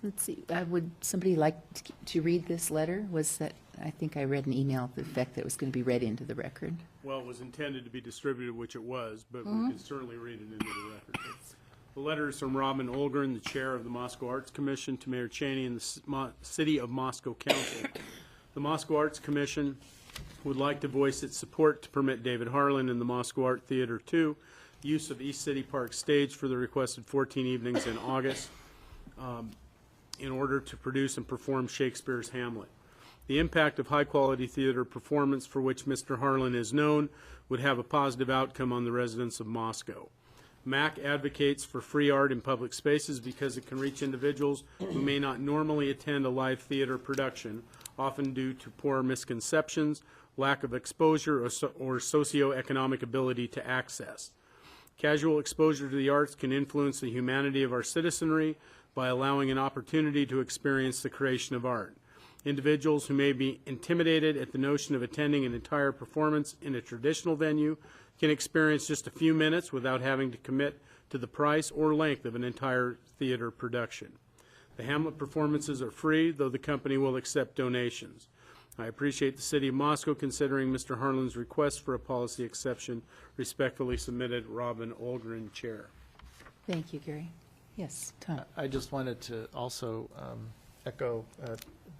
Let's see, would somebody like to read this letter? Was that, I think I read an email to the effect that it was going to be read into the record. Well, it was intended to be distributed, which it was, but we can certainly read it into the record. The letter is from Robin Olgren, the chair of the Moscow Arts Commission, to Mayor Cheney and the City of Moscow Council. The Moscow Arts Commission would like to voice its support to permit David Harlan and the Moscow Art Theater 2 use of East City Park stage for the requested 14 evenings in August in order to produce and perform Shakespeare's Hamlet. The impact of high-quality theater performance for which Mr. Harlan is known would have a positive outcome on the residents of Moscow. MAC advocates for free art in public spaces because it can reach individuals who may not normally attend a live theater production, often due to poor misconceptions, lack of exposure, or socioeconomic ability to access. Casual exposure to the arts can influence the humanity of our citizenry by allowing an opportunity to experience the creation of art. Individuals who may be intimidated at the notion of attending an entire performance in a traditional venue can experience just a few minutes without having to commit to the price or length of an entire theater production. The Hamlet performances are free, though the company will accept donations. I appreciate the City of Moscow considering Mr. Harlan's request for a policy exception. Respectfully submitted, Robin Olgren, Chair. Thank you, Gary. Yes, Tom. I just wanted to also echo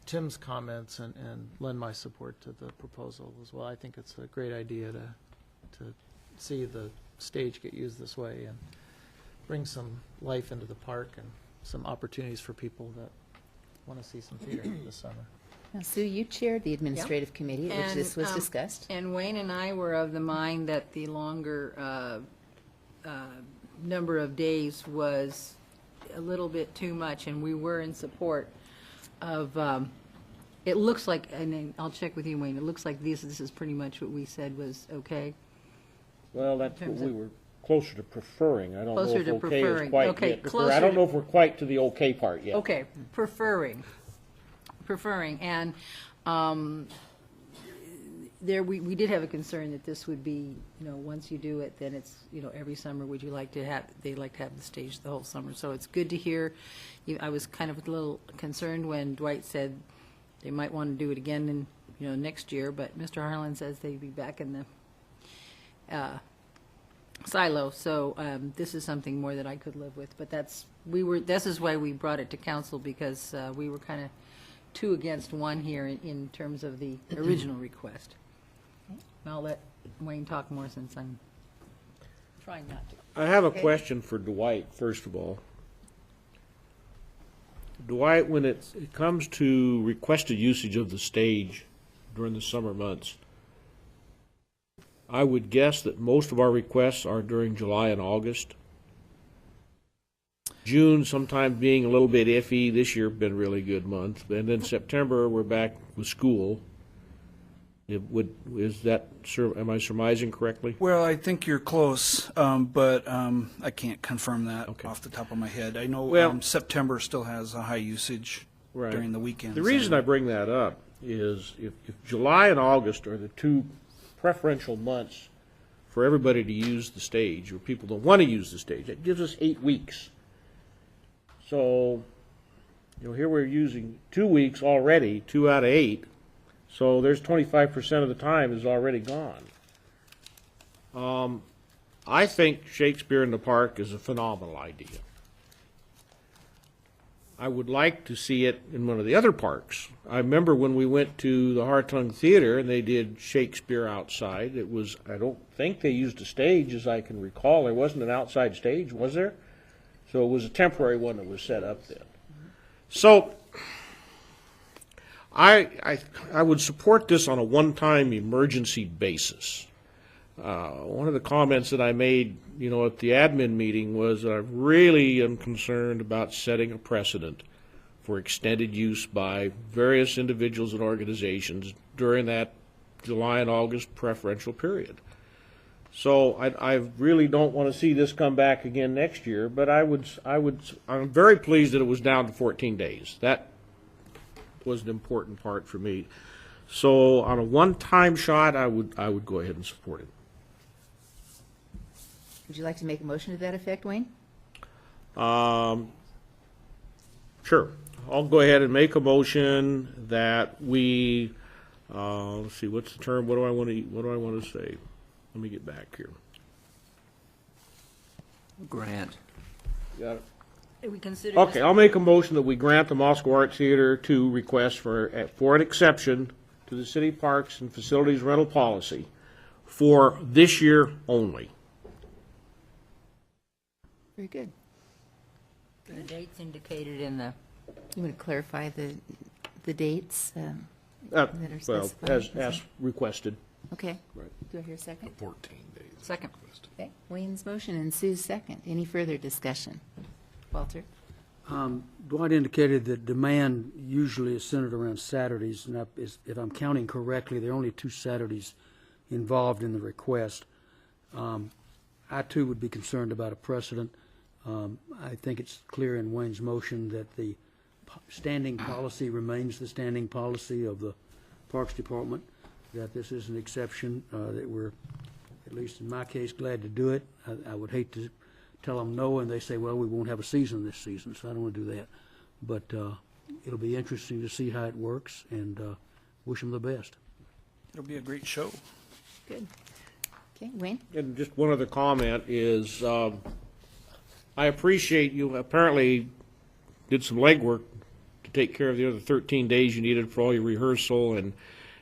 Tim's comments and lend my support to the proposal as well. I think it's a great idea to see the stage get used this way and bring some life into the park and some opportunities for people that want to see some theater this summer. Now, Sue, you chaired the administrative committee at which this was discussed. And Wayne and I were of the mind that the longer number of days was a little bit too much, and we were in support of, it looks like, and then I'll check with you, Wayne, it looks like this is pretty much what we said was okay. Well, that's what we were closer to preferring. I don't know Closer if to okay is preferring. quite Okay, yet. closer I don't to- know if we're quite to the okay part yet. Okay, preferring, and there, we did have a concern that this would be, once you do it, then it's, every summer, would you like to have, they like to have the stage the whole summer, so it's good to hear. I was kind of a little concerned when Dwight said they might want to do it again in, next year, but Mr. Harlan says they'd be back in the silo, so this is something more that I could live with, but this is why we brought it to council, because we were kind of 2 against 1 here in terms of the original request. I'll let Wayne talk more since I'm trying not to. I have a question for Dwight, first of all. Dwight, when it comes to requested usage of the stage during the summer months, I would guess that most of our requests are during July and August. June sometimes being a little bit iffy. This year been a really good month. And then September, we're back with school. Am I surmising correctly? Well, I think you're close, but I can't confirm that off the top of my head. I know September still has a high usage during the weekends. The reason I bring that up is if July and August are the 2 preferential months for everybody to use the stage, or people that want to use the stage, it gives us 8 weeks. So, here we're using 2 weeks already, 2 out of 8. So there's 25% of the time is already gone. I think Shakespeare in the Park is a phenomenal idea. I would like to see it in one of the other parks. I remember when we went to the Hartung Theater and they did Shakespeare outside. I don't think they used a stage as I can recall. There wasn't an outside stage, was there? So it was a temporary one that was set up then. So I would support this on a one-time emergency basis. One of the comments that I made, at the admin meeting was I really am concerned about setting a precedent for extended use by various individuals and organizations during that July and August preferential period. So I really don't want to see this come back again next year, but I'm very pleased that it was down to 14 days. That was an important part for me. So on a one-time shot, I would go ahead and support it. Would you like to make a motion to that effect, Wayne? Sure. I'll go ahead and make a motion that we, let's see, what's the term, what do I want to say? Let me get back here. Grant. Got it. We consider. Okay, I'll make a motion that we grant the Moscow Arts Theater to request for an exception to the city parks and facilities rental policy for this year only. Very good. The dates indicated in the. You want to clarify the dates that are Well, specified? as requested. Okay. Right. Do I hear a second? 14 days. Second. Okay, Wayne's motion and Sue's second. Any further discussion? Walter? Dwight indicated that demand usually is centered around Saturdays, and if I'm counting correctly, there are only 2 Saturdays involved in the request. I too would be concerned about a precedent. I think it's clear in Wayne's motion that the standing policy remains the standing policy of the Parks Department, that this is an exception, that we're, at least in my case, glad to do it. I would hate to tell them no, and they say, well, we won't have a season this season, so I don't want to do that. But it'll be interesting to see how it works, and wish them the best. It'll be a great show. Good. Okay, Wayne? And just one other comment is, I appreciate you apparently did some legwork to take care of the other 13 days you needed for all your rehearsal,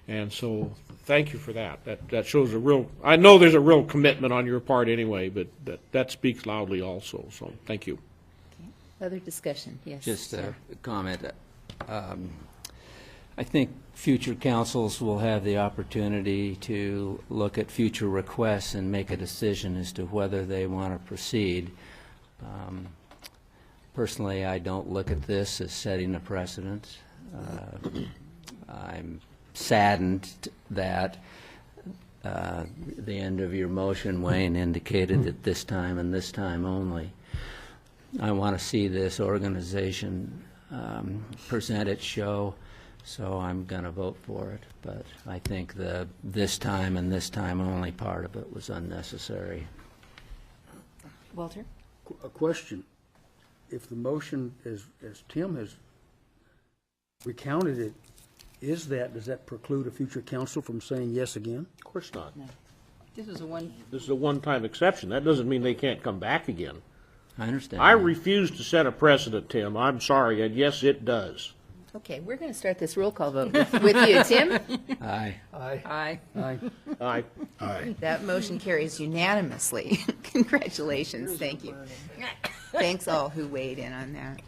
and so thank you for that. That shows a real, I know there's a real commitment on your part anyway, but that speaks loudly also, so thank you. Other discussion? Yes. Just sir. a comment. I think future councils will have the opportunity to look at future requests and make a decision as to whether they want to proceed. Personally, I don't look at this as setting a precedent. I'm saddened that the end of your motion, Wayne, indicated that this time and this time only. I want to see this organization present its show, so I'm going to vote for it. But I think the this time and this time only part of it was unnecessary. Walter? A question. If the motion, as Tim has recounted it, does that preclude a future council from saying yes again? Of course not. This is a one. This is a one-time exception. That doesn't mean they can't come back again. I understand. I refuse to set a precedent, Tim. I'm sorry, and yes, it does. Okay, we're going to start this roll call vote with you. Tim? Aye. Aye. Aye. Aye. That motion carries unanimously. Congratulations. Thank you. Thanks all who weighed in on that.